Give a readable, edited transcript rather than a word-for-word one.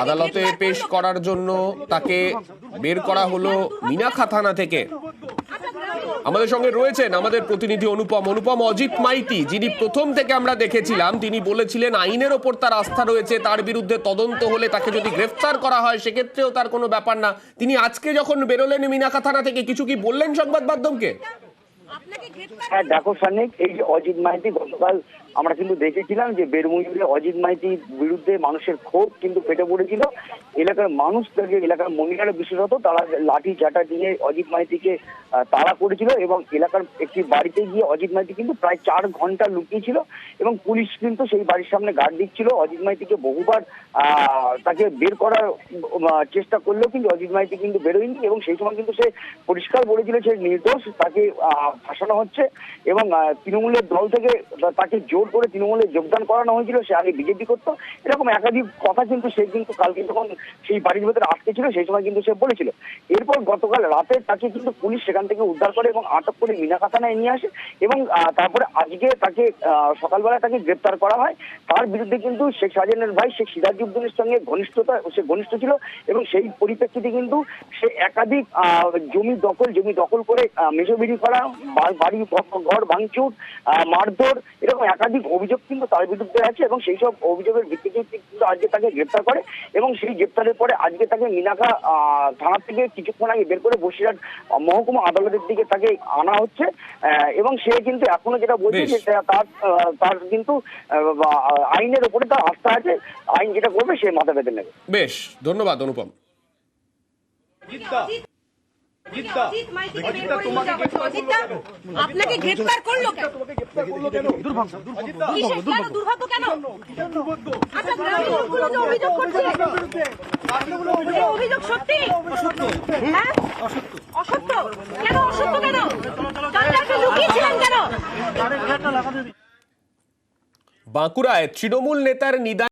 আদালতে পেশ করার জন্য তাকে বের করা হলো মিনাখা থানা থেকে। আমাদের সঙ্গে রয়েছেন আমাদের প্রতিনিধি অনুপম। অজিত মাইতি, যিনি প্রথম থেকে আমরা দেখেছিলাম, তিনি বলেছিলেন আইনের ওপর তার আস্থা রয়েছে, তার বিরুদ্ধে তদন্ত হলে তাকে যদি গ্রেফতার করা হয় সেক্ষেত্রেও তার কোনো ব্যাপার না। তিনি আজকে যখন বেরোলেন মিনাখা থানা থেকে, কিছু কি বললেন সংবাদ মাধ্যমকে? হ্যাঁ দেখো সানিক, এই যে অজিত মাইতি, গতকাল আমরা কিন্তু দেখেছিলাম যে বেরমুজুরে অজিত মাইতির বিরুদ্ধে মানুষের ক্ষোভ কিন্তু ফেটে পড়েছিল। এলাকার মানুষ থেকে, এলাকার মহিলারা বিশেষত, তারা লাঠি চাটা দিয়ে অজিত মাইতিকে তাড়া করেছিল এবং এলাকার একটি বাড়িতে গিয়ে অজিত মাইতি কিন্তু প্রায় 4 ঘন্টা লুকিয়েছিল এবং পুলিশ কিন্তু সেই বাড়ির সামনে গার্ড দিচ্ছিল। অজিত মাইতিকে বহুবার তাকে বের করার চেষ্টা করলেও কিন্তু অজিত মাইতি কিন্তু বেরোয়নি এবং সেই সময় কিন্তু সে পরিষ্কার বলেছিল সে নির্দোষ, তাকে ফাঁসানো হচ্ছে এবং তৃণমূলের দল থেকে তাকে জোর করে তৃণমূলে যোগদান করানো হয়েছিল। সে আগে বিজেপি করতো, এরকম একাধিক কথা কিন্তু সে কিন্তু কালকে যখন সেই বাড়ির ভেতরে আটকে ছিল সেই সময় কিন্তু সে বলেছিল। এরপর গতকাল রাতে তাকে কিন্তু পুলিশ সেখান থেকে উদ্ধার করে এবং আটক করে মিনাখা থানায় নিয়ে আসে এবং তারপরে আজকে তাকে সকালবেলা তাকে গ্রেপ্তার করা হয়। তার বিরুদ্ধে কিন্তু শেখ শাহজাহানের ভাই শেখ সিরাজউদ্দিনের সঙ্গে সে ঘনিষ্ঠ ছিল এবং সেই পরিপ্রেক্ষিতে কিন্তু সে একাধিক জমি দখল করে মেজবিড়ি করা, বাড়ি ঘর ভাঙচুর, মারধর, এরকম একাধিক অভিযোগ কিন্তু তার বিরুদ্ধে আছে এবং সেই সব অভিযোগের ভিত্তিতে কিন্তু আজকে তাকে গ্রেপ্তার করে এবং সেই গ্রেপ্তারের পরে আজকে তাকে মিনাখা থানা থেকে কিছুক্ষণ আগে বের করে বসিরহাট মহকুমা আদালতের দিকে তাকে আনা হচ্ছে এবং সে কিন্তু এখনো যেটা বলছে যে তার কিন্তু আইনের উপরে তার আস্থা আছে, আইন যেটা করবে সে মাথা বেঁধে নেবে। বেশ, ধন্যবাদ অনুপম। আপনাকে গ্রেফতার করলো কেন? দুর্ভাগ্য কেন? আচ্ছা, গ্রামের লোকগুলো যে অভিযোগ করছে, অভিযোগ সত্যি? হ্যাঁ, অসত্য কেন? অসত্য কেন? তাহলে লুকিয়েছিলেন কেন? বাঁকুড়ায় তৃণমূল নেতার নিদান